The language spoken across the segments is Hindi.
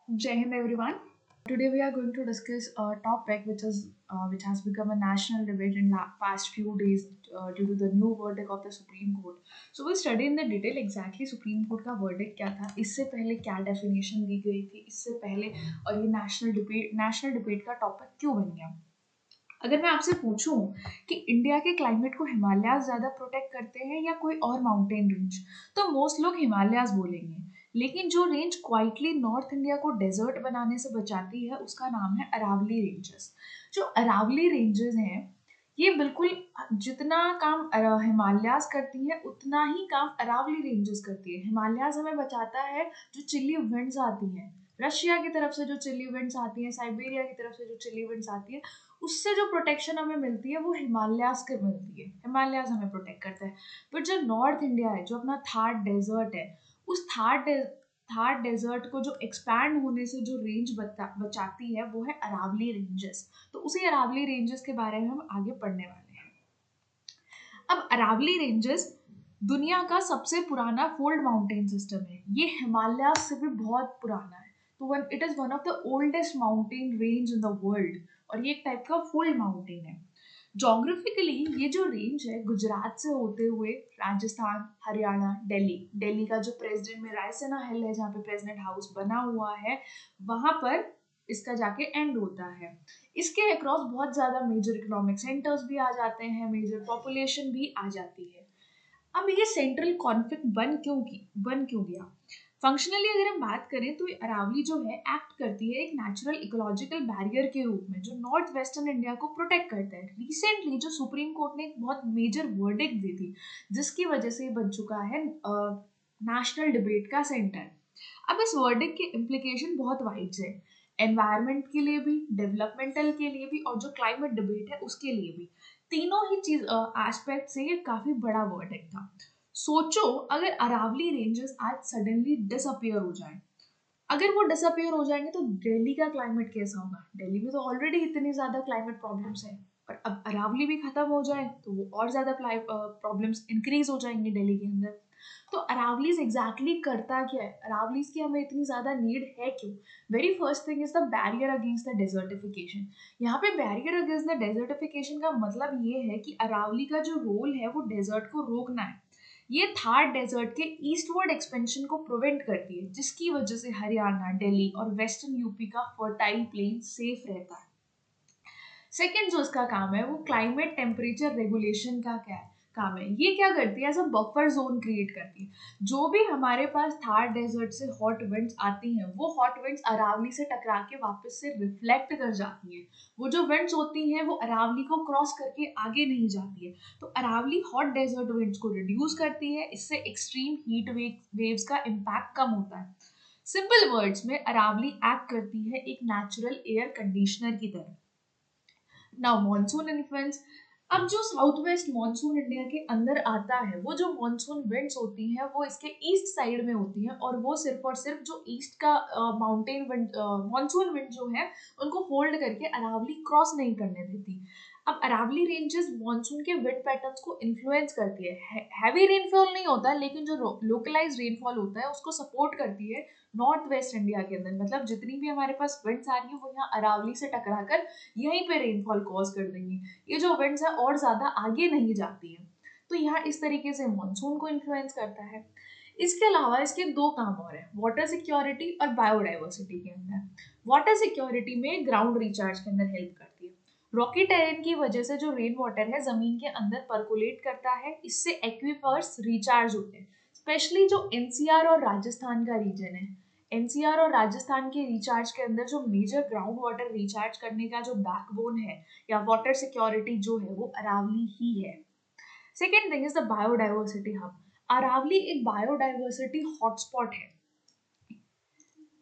Jai Hind everyone. Today we are going to discuss a topic which has become a national debate in past few days due to the new verdict of the Supreme Court. So we'll study in the detail exactly Supreme Court का verdict क्या था, इससे पहले क्या definition दी गई थी, इससे पहले और ये national debate का topic क्यों बन गया. अगर मैं आपसे पूछूं कि इंडिया के क्लाइमेट को हिमालयाज ज्यादा प्रोटेक्ट करते हैं या कोई और माउंटेन रेंज, तो मोस्ट लोग हिमालयाज बोलेंगे. लेकिन जो रेंज क्वाइटली नॉर्थ इंडिया को डेजर्ट बनाने से बचाती है उसका नाम है अरावली रेंजेस. जो अरावली रेंजेस हैं ये बिल्कुल जितना काम हिमालयाज करती है उतना ही काम अरावली रेंजेस करती है. हिमालयाज हमें बचाता है जो चिल्ली विंड्स आती हैं, रशिया की तरफ से जो चिल्ली विंड्स आती हैं, साइबेरिया की तरफ से जो चिल्ली विंड्स आती है, उससे जो प्रोटेक्शन हमें मिलती है वो हिमालयाज के मिलती है. हिमालयाज हमें प्रोटेक्ट करता है. बट जो नॉर्थ इंडिया है, जो अपना थार डेजर्ट है, उस थार डेजर्ट को जो एक्सपैंड होने से जो रेंज बचाती है वो है अरावली रेंजेस. तो उसी अरावली रेंजेस के बारे में हम आगे पढ़ने वाले हैं. अब अरावली रेंजेस दुनिया का सबसे पुराना फोल्ड माउंटेन सिस्टम है. ये हिमालय से भी बहुत पुराना है. तो it is one of the oldest mountain range in the world और ये एक टाइप का फोल्ड माउंटेन है. जोग्राफिकली ये जो रेंज है गुजरात से होते हुए राजस्थान, हरियाणा, दिल्ली का जो प्रेसिडेंट में रायसेना हिल है जहाँ पे प्रेसिडेंट हाउस बना हुआ है, वहां पर इसका जाके एंड होता है. इसके अक्रॉस बहुत ज्यादा मेजर इकोनॉमिक सेंटर्स भी आ जाते हैं, मेजर पॉपुलेशन भी आ जाती है. अब ये सेंट्रल कॉन्फ्लिक्ट बन क्यों गया. फंक्शनली अगर हम बात करें तो ये अरावली जो है एक्ट करती है एक नेचुरल इकोलॉजिकल बैरियर के रूप में जो नॉर्थ वेस्टर्न इंडिया को प्रोटेक्ट करता है. रिसेंटली जो सुप्रीम कोर्ट ने एक बहुत मेजर वर्डिक्ट दी थी जिसकी वजह से ये बन चुका है नेशनल डिबेट का सेंटर. अब इस वर्डिक्ट के इम्प्लीकेशन बहुत वाइड है, एनवायरनमेंट के लिए भी, डेवलपमेंटल के लिए भी और जो क्लाइमेट डिबेट है उसके लिए भी. तीनों ही चीज एस्पेक्ट से ये काफी बड़ा वर्डिक्ट था. सोचो अगर अरावली रेंजेस आज सडनली डिसअपियर हो जाए, अगर वो डिसअपियर हो जाएंगे तो दिल्ली का क्लाइमेट कैसा होगा. दिल्ली में तो ऑलरेडी इतनी ज्यादा क्लाइमेट प्रॉब्लम्स है, पर अब अरावली भी खत्म हो जाए तो वो और ज्यादा प्रॉब्लम्स इंक्रीज हो जाएंगे दिल्ली के अंदर. तो अरावलीज एग्जैक्टली करता क्या है, अरावलीज की हमें इतनी ज्यादा नीड है क्यों. Very first thing is the barrier against the desertification. यहाँ पे बैरियर अगेंस्ट द डेजर्टिफिकेशन का मतलब ये है कि अरावली का जो रोल है वो डेजर्ट को रोकना है. ये थार डेजर्ट के ईस्टवर्ड एक्सपेंशन को प्रिवेंट करती है जिसकी वजह से हरियाणा, दिल्ली और वेस्टर्न यूपी का फर्टाइल प्लेन सेफ रहता है. सेकेंड जो इसका काम है वो क्लाइमेट टेम्परेचर रेगुलेशन का क्या है काम है. ये क्या करती है, as a buffer zone create करती है. जो भी हमारे पास थार डेजर्ट से हॉट विंड्स आती हैं वो हॉट विंड्स अरावली से टकरा के वापस से रिफ्लेक्ट कर जाती हैं. वो जो विंड्स होती हैं वो अरावली को क्रॉस करके आगे नहीं जाती है. तो अरावली हॉट डेजर्ट विंड्स को रिड्यूस करती है, इससे एक्सट्रीम हीट वेव्स का इम्पैक्ट कम होता है. सिंपल वर्ड्स में अरावली एक्ट करती है एक नेचुरल एयर कंडीशनर की तरह. Now monsoon influence. अब जो साउथ वेस्ट मॉनसून इंडिया के अंदर आता है वो जो मॉनसून विंड्स होती हैं वो इसके ईस्ट साइड में होती हैं और वो सिर्फ और सिर्फ जो ईस्ट का माउंटेन विंड मॉनसून विंड जो है उनको होल्ड करके अरावली क्रॉस नहीं करने देती. अब अरावली रेंजेस मॉनसून के विंड पैटर्न्स को इन्फ्लुएंस करती है. हैवी रेनफॉल नहीं होता लेकिन जो लोकलाइज रेनफॉल होता है उसको सपोर्ट करती है नॉर्थ वेस्ट इंडिया के अंदर. मतलब जितनी भी हमारे पास विंड्स आ रही है वो यहाँ अरावली से टकरा कर यहीं पे रेनफॉल कॉज कर देंगी. ये जो विंड्स है और ज्यादा आगे नहीं जाती है. तो यहाँ इस तरीके से मानसून को इन्फ्लुएंस करता है. इसके अलावा इसके दो काम और हैं, वाटर सिक्योरिटी और बायोडाइवर्सिटी के अंदर. वाटर सिक्योरिटी में ग्राउंड रिचार्ज के अंदर हेल्प करती है. रॉकी टेरेन की वजह से जो रेन वाटर है जमीन के अंदर परकोलेट करता है, इससे एक्वीफर्स रिचार्ज होते हैं. स्पेशली जो एनसीआर और राजस्थान का रीजन है, एनसीआर और राजस्थान के रिचार्ज के अंदर जो मेजर ग्राउंड वाटर रिचार्ज करने का जो बैकबोन है या वाटर सिक्योरिटी जो है वो अरावली ही है. Second thing is the biodiversity hub. Aravalli एक बायोडाइवर्सिटी हॉटस्पॉट है.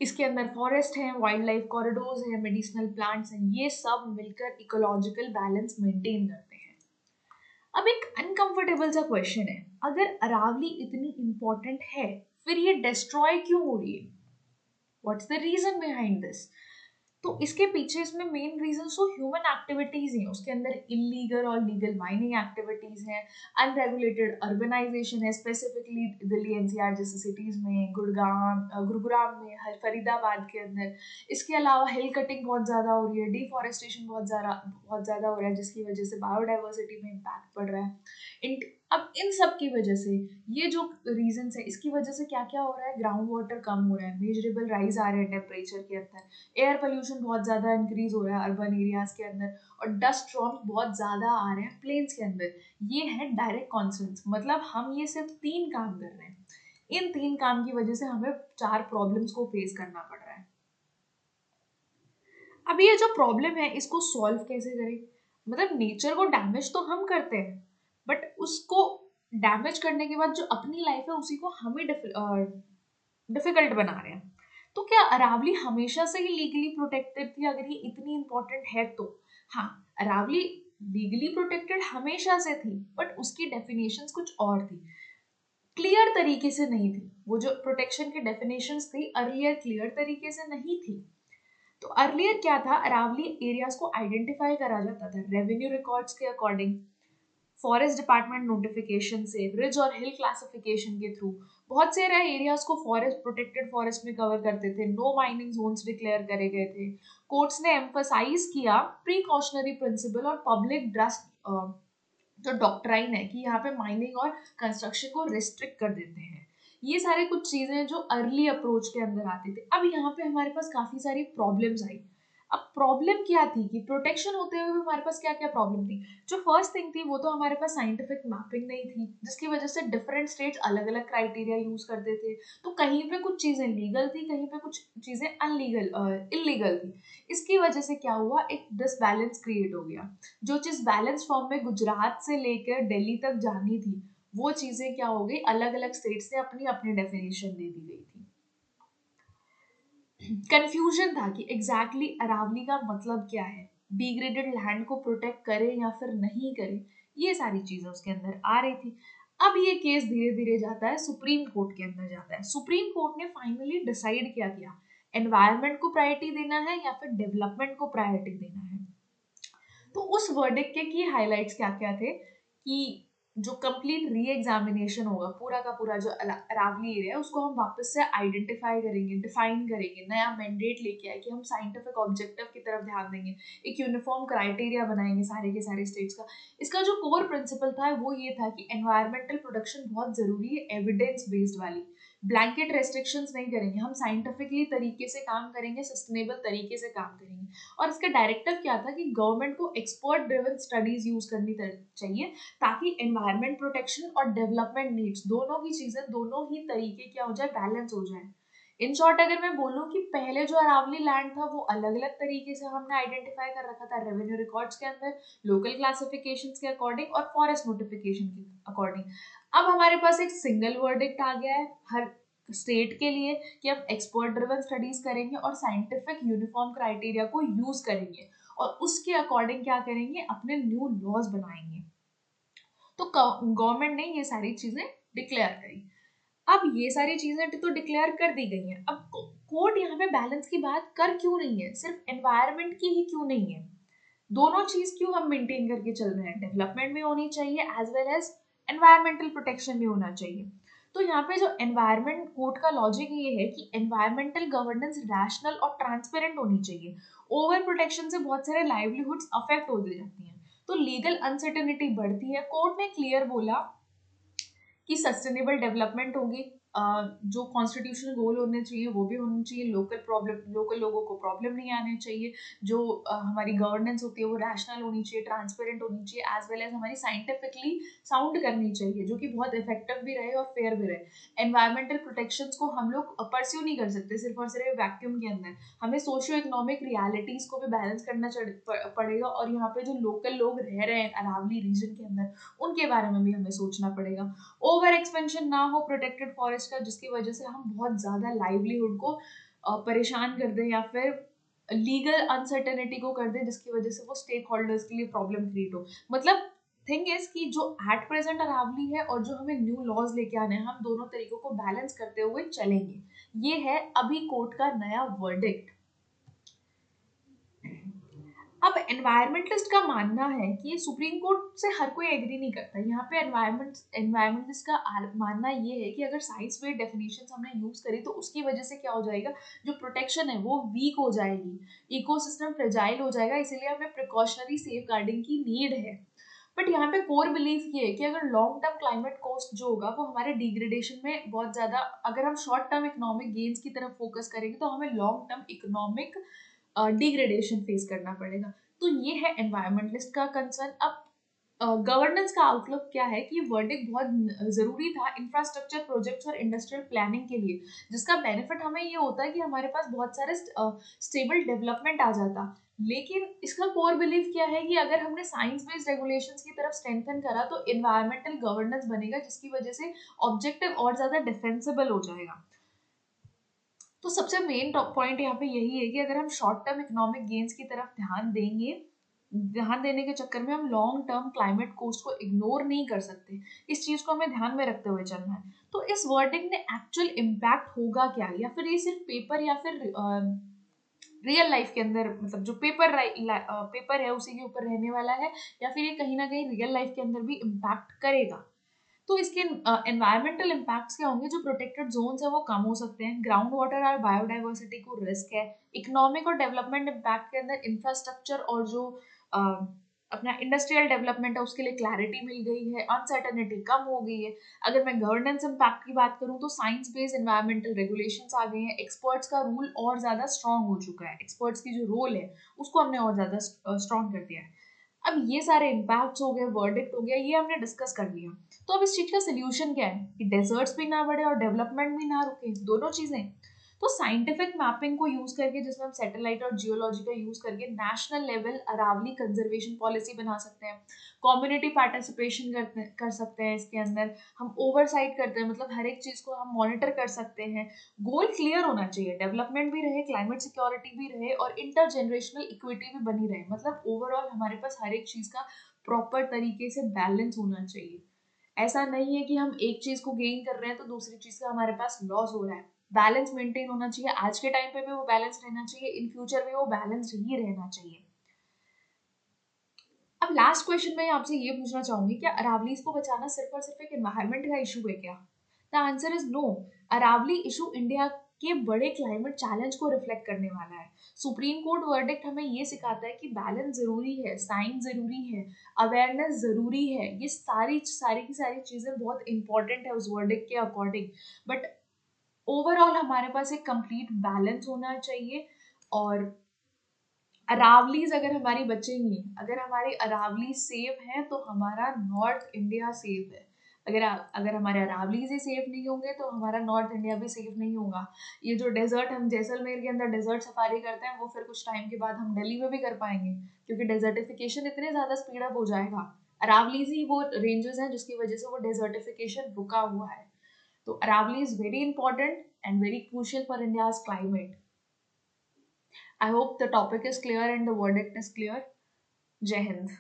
इसके अंदर फॉरेस्ट है, वाइल्ड लाइफ कॉरिडोर्स है, मेडिसिनल प्लांट्स हैं, ये सब मिलकर इकोलॉजिकल बैलेंस मेंटेन करते हैं. अब एक अनकंफर्टेबल सा क्वेश्चन है, अगर अरावली इतनी इंपॉर्टेंट है फिर ये डिस्ट्रॉय क्यों हो रही है, what's the reason behind this. तो इसके पीछे इसमें मेन रीजन तो ह्यूमन एक्टिविटीज ही हैं, उसके अंदर इलीगल और लीगल माइनिंग एक्टिविटीज हैं, अनरेगुलेटेड अर्बनाइजेशन है, स्पेसिफिकली दिल्ली एनसीआर जैसे सिटीज में, गुरुग्राम में, फरीदाबाद के अंदर। इसके अलावा हिल कटिंग बहुत ज़्यादा हो रही है, डिफॉरेस्टेशन बहुत ज़्यादा हो रहा है, जिसकी वजह से बायोडाइवर्सिटी में इम्पैक्ट पड़ रहा है। अब इन सब की वजह से, ये जो रीजंस है, इसकी वजह से क्या क्या हो रहा है, ग्राउंड वाटर कम हो रहा है, मेजरेबल राइज आ रहे हैं टेम्परेचर के अंदर, एयर पोल्यूशन बहुत ज़्यादा इंक्रीज हो रहा है अर्बन एरियाज के अंदर, और डस्ट स्टॉर्म्स बहुत ज़्यादा आ रहे हैं प्लेन्स के अंदर। ये है डायरेक्ट कॉन्सिक्वेंस, मतलब हम ये सिर्फ 3 काम कर रहे हैं, इन 3 काम की वजह से हमें 4 प्रॉब्लम्स को फेस करना पड़ रहा है। अब ये जो प्रॉब्लम है, इसको सॉल्व कैसे करें? मतलब नेचर को डैमेज तो हम करते हैं, बट उसको डैमेज करने के बाद जो अपनी लाइफ है उसी को हम ही डिफिकल्ट बना रहे हैं। तो क्या अरावली हमेशा से ही लीगली प्रोटेक्टेड थी? अगर ये इतनी इंपॉर्टेंट है तो हाँ, अरावली लीगली प्रोटेक्टेड हमेशा से थी, बट उसकी डेफिनेशंस कुछ और थी, क्लियर तरीके से नहीं थी। वो जो प्रोटेक्शन की डेफिनेशंस थी अर्लियर क्लियर तरीके से नहीं थी। तो अर्लियर क्या था, अरावली एरियाज को आइडेंटिफाई करा जाता था रेवेन्यू रिकॉर्ड्स के अकॉर्डिंग, फॉरेस्ट डिपार्टमेंट नोटिफिकेशन से, रिज और हिल क्लासिफिकेशन के थ्रू। बहुत से एरियाज को फॉरेस्ट प्रोटेक्टेड फॉरेस्ट में कवर करते थे, नो माइनिंग जोन्स डिक्लेयर करे गए थे। कोर्ट्स ने एम्फसाइज किया प्रिकॉशनरी प्रिंसिपल और पब्लिक ट्रस्ट, जो डॉक्ट्राइन है कि यहाँ पे माइनिंग और कंस्ट्रक्शन को रिस्ट्रिक्ट कर देते हैं। ये सारे कुछ चीजें जो अर्ली अप्रोच के अंदर आती थी। अब यहाँ पे हमारे पास काफी सारी प्रॉब्लम्स आई। अब प्रॉब्लम क्या थी कि प्रोटेक्शन होते हुए हमारे पास क्या क्या प्रॉब्लम थी। जो फर्स्ट थिंग थी वो तो हमारे पास साइंटिफिक मैपिंग नहीं थी, जिसकी वजह से डिफरेंट स्टेट्स अलग अलग क्राइटेरिया यूज करते थे। तो कहीं पे कुछ चीजें लीगल थी, कहीं पे कुछ चीजें इलीगल थी। इसकी वजह से क्या हुआ, एक डिसबैलेंस क्रिएट हो गया। जो चीज बैलेंस फॉर्म में गुजरात से लेकर दिल्ली तक जानी थी, वो चीजें क्या हो गई, अलग अलग स्टेट्स ने अपनी अपनी डेफिनेशन दे दी गई थी। कंफ्यूजन था कि एग्जैक्टली अरावली का मतलब क्या है, डिग्रेडेड लैंड को प्रोटेक्ट करें या फिर नहीं करें, ये सारी चीजें उसके अंदर आ रही थी। अब ये केस धीरे धीरे जाता है सुप्रीम कोर्ट के अंदर जाता है। सुप्रीम कोर्ट ने फाइनली डिसाइड क्या किया, एनवायरनमेंट को प्रायोरिटी देना है या फिर डेवलपमेंट को प्रायोरिटी देना है। तो उस वर्डिक्ट के की हाइलाइट्स क्या क्या थे कि जो कंप्लीट री एग्जामिनेशन होगा, पूरा का पूरा जो अरावली एरिया है उसको हम वापस से आइडेंटिफाई करेंगे, डिफाइन करेंगे, नया मैंडेट लेके आए कि हम साइंटिफिक ऑब्जेक्टिव की तरफ ध्यान देंगे, एक यूनिफॉर्म क्राइटेरिया बनाएंगे सारे के सारे स्टेट्स का। इसका जो कोर प्रिंसिपल था वो ये था कि एनवायरमेंटल प्रोटेक्शन बहुत जरूरी है, एविडेंस बेस्ड वाली, ब्लैंकेट रेस्ट्रिक्शंस नहीं करेंगे, हम साइंटिफिकली तरीके से काम करेंगे, सस्टेनेबल तरीके से काम करेंगे। और इसका डायरेक्टिव क्या था कि गवर्नमेंट को एक्सपर्ट ड्रिवन स्टडीज यूज करनी चाहिए, ताकि एनवायरमेंट प्रोटेक्शन और डेवलपमेंट नीड्स दोनों की चीजें, दोनों ही तरीके क्या हो जाए, बैलेंस हो जाए। इन शॉर्ट अगर मैं बोलूं कि पहले जो अरावली लैंड था वो अलग अलग तरीके से हमने आइडेंटिफाई कर रखा था, रेवेन्यू रिकॉर्ड्स के अंदर, लोकल क्लासिफिकेशंस के अकॉर्डिंग और फॉरेस्ट नोटिफिकेशन के अकॉर्डिंग। अब हमारे पास एक सिंगल वर्डिक्ट आ गया है हर स्टेट के लिए कि हम एक्सपर्ट ड्रिवन स्टडीज करेंगे और साइंटिफिक यूनिफॉर्म क्राइटेरिया को यूज करेंगे और उसके अकॉर्डिंग क्या करेंगे, अपने न्यू लॉज बनाएंगे। तो गवर्नमेंट ने ये सारी चीजें डिक्लेयर करी। अब ये सारी चीजें तो डिक्लेयर कर दी गई हैं। अब कोर्ट यहाँ पे बैलेंस की बात कर क्यों नहीं है, सिर्फ एनवायरमेंट की ही क्यों नहीं है, दोनों चीज क्यों हम मेंटेन करके चल रहे हैं, डेवलपमेंट भी होनी चाहिए as well as environmental protection भी होना चाहिए। तो यहाँ पे जो एनवायरमेंट कोर्ट का लॉजिक ये है कि एनवायरमेंटल गवर्नेंस रैशनल और ट्रांसपेरेंट होनी चाहिए। ओवर प्रोटेक्शन से बहुत सारे लाइवलीहुड्स अफेक्ट हो जाती हैं, तो लीगल अनसर्टेनिटी बढ़ती है। कोर्ट ने क्लियर बोला कि सस्टेनेबल डेवलपमेंट होगी, जो कॉन्स्टिट्यूशनल गोल होने चाहिए वो भी होने चाहिए, लोकल लोगों को प्रॉब्लम नहीं आने चाहिए, जो हमारी गवर्नेंस होती है वो रैशनल होनी चाहिए, ट्रांसपेरेंट होनी चाहिए, एज वेल एज हमारी साइंटिफिकली साउंड करनी चाहिए, जो कि बहुत इफेक्टिव भी रहे और फेयर भी रहे। एनवायरमेंटल प्रोटेक्शन को हम लोग परस्यू नहीं कर सकते सिर्फ और सिर्फ वैक्यूम के अंदर, हमें सोशियो इकोनॉमिक रियलिटीज को भी बैलेंस करना पड़ेगा, और यहाँ पे जो लोकल लोग रह रहे हैं अरावली रीजन के अंदर उनके बारे में भी हमें सोचना पड़ेगा। ओवर एक्सपेंशन ना हो प्रोटेक्टेड फॉरेस्ट का, जिसकी वजह से हम बहुत ज्यादा लाइवलीहुड को परेशान कर दें या फिर लीगल अनसर्टेनिटी को कर दें, जिसकी वजह से वो स्टेक होल्डर्स के लिए प्रॉब्लम क्रिएट हो। मतलब थिंग इज कि जो एट प्रेजेंट अरावली है और जो हमें न्यू लॉज लेके आने हैं, हम दोनों तरीकों को बैलेंस करते हुए चलेंगे। ये है अभी कोर्ट का नया वर्डिक्ट। एनवायरमेंटलिस्ट का मानना है कि ये सुप्रीम कोर्ट से हर कोई एग्री नहीं करता। यहाँ पे एनवायरमेंटलिस्ट का मानना ये है कि अगर साइंस बेस्ड डेफिनेशंस हमने यूज करी तो उसकी वजह से क्या हो जाएगा, जो प्रोटेक्शन है वो वीक हो जाएगी, इकोसिस्टम फ्रेजाइल हो जाएगा, इसीलिए हमें प्रिकॉशनरी सेफ गार्डिंग की नीड है। बट यहाँ पे कोर बिलीफ ये है कि अगर लॉन्ग टर्म क्लाइमेट कॉस्ट जो होगा वो हमारे डिग्रेडेशन में बहुत ज्यादा, अगर हम शॉर्ट टर्म इकोनॉमिक गेन्स की तरफ फोकस करेंगे तो हमें long term economic degradation face करना पड़ेगा। तो ये है एनवायरमेंटलिस्ट का कंसर्न। अब गवर्नेंस का आउटलुक क्या है कि वर्डिक बहुत जरूरी था इंफ्रास्ट्रक्चर प्रोजेक्ट्स और इंडस्ट्रियल प्लानिंग के लिए, जिसका बेनिफिट हमें ये होता है कि हमारे पास बहुत सारे स्टेबल डेवलपमेंट आ जाता। लेकिन इसका कोर बिलीफ क्या है कि अगर हमने साइंस बेस्ड रेगुलेशंस की तरफ स्ट्रेंथन करा तो इन्वायरमेंटल गवर्नेंस बनेगा, जिसकी वजह से ऑब्जेक्टिव और ज्यादा डिफेंसिबल हो जाएगा। तो सबसे मेन पॉइंट यहाँ पे यही है कि अगर हम शॉर्ट टर्म इकोनॉमिक गेन्स की तरफ ध्यान देंगे, ध्यान देने के चक्कर में हम लॉन्ग टर्म क्लाइमेट कोस्ट को इग्नोर नहीं कर सकते। इस चीज को हमें ध्यान में रखते हुए चलना है। तो इस वर्डिंग में एक्चुअल इम्पैक्ट होगा क्या, या फिर ये सिर्फ पेपर या फिर रियल लाइफ के अंदर, मतलब जो पेपर है उसी के ऊपर रहने वाला है, या फिर ये कहीं ना कहीं रियल लाइफ के अंदर भी इम्पैक्ट करेगा। तो इसके एनवायरमेंटल इम्पैक्ट्स क्या होंगे, जो प्रोटेक्टेड जोन्स है वो कम हो सकते हैं, ग्राउंड वाटर और बायोडाइवर्सिटी को रिस्क है, इकोनॉमिक और डेवलपमेंट इम्पैक्ट के अंदर इंफ्रास्ट्रक्चर और जो अपना इंडस्ट्रियल डेवलपमेंट है उसके लिए क्लैरिटी मिल गई है, अनसर्टेनिटी कम हो गई है। अगर मैं गवर्नेंस इम्पैक्ट की बात करूं तो साइंस बेस्ड एनवायरमेंटल रेगुलेशंस आ गए हैं, एक्सपर्ट्स का रूल और ज्यादा स्ट्रांग हो चुका है, एक्सपर्ट्स की जो रोल है उसको हमने और ज्यादा स्ट्रांग कर दिया है। अब ये सारे इम्पैक्ट्स हो गए, वर्डिक्ट हो गया, ये हमने डिस्कस कर लिया। तो अब इस चीज का सोल्यूशन क्या है कि डेजर्ट्स भी ना बढ़े और डेवलपमेंट भी ना रुके, दोनों चीजें। तो साइंटिफिक मैपिंग को यूज करके, जिसमें हम सैटेलाइट और जियोलॉजी का यूज करके national level Aravalli conservation policy बना सकते हैं, कम्युनिटी पार्टिसिपेशन कर सकते हैं इसके अंदर, हम ओवरसाइट करते हैं, मतलब हर एक चीज को हम मॉनिटर कर सकते हैं। गोल क्लियर होना चाहिए, डेवलपमेंट भी रहे, क्लाइमेट सिक्योरिटी भी रहे और इंटर जनरेशनल इक्विटी भी बनी रहे, मतलब ओवरऑल हमारे पास हर एक चीज का प्रॉपर तरीके से बैलेंस होना चाहिए। ऐसा नहीं है कि हम एक चीज को गेन कर रहे हैं तो दूसरी चीज का हमारे पास लॉस हो रहा है। बैलेंस मेंटेन होना चाहिए, आज के टाइम पे भी वो बैलेंस रहना चाहिए, इन फ्यूचर भी वो बैलेंस ही रहना चाहिए। अब लास्ट क्वेश्चन मैं आपसे ये पूछना चाहूंगी, क्या अरावलीज को बचाना सिर्फ और सिर्फ एक एनवायरमेंट का इशू है क्या? The answer is no. Aravalli issue India के बड़े क्लाइमेट चैलेंज को रिफ्लेक्ट करने वाला है। सुप्रीम कोर्ट वर्डिक्ट हमें ये सिखाता है कि बैलेंस जरूरी है, साइंस जरूरी है, अवेयरनेस जरूरी है, ये सारी सारी की सारी चीजें बहुत इंपॉर्टेंट है उस वर्डिक्ट के अकॉर्डिंग। बट ओवरऑल हमारे पास एक कंप्लीट बैलेंस होना चाहिए। और अरावलीज अगर हमारी बचेंगी, अगर हमारी अरावली सेफ है तो हमारा नॉर्थ इंडिया सेफ है। अगर हमारे अरावलीज ही सेफ नहीं होंगे तो हमारा नॉर्थ इंडिया भी सेफ नहीं होगा। ये जो डेजर्ट, हम जैसलमेर के अंदर डेजर्ट सफारी करते हैं वो फिर कुछ टाइम के बाद हम दिल्ली में भी कर पाएंगे, क्योंकि डेजर्टिफिकेशन इतने ज्यादा स्पीड अप हो जाएगा। अरावलीज ही वो रेंजेस हैं जिसकी वजह से वो डेजर्टिफिकेशन रुका हुआ है। तो Aravalli is very important and very crucial for India's climate. I hope the topic is clear and the verdict is clear. Jai Hind.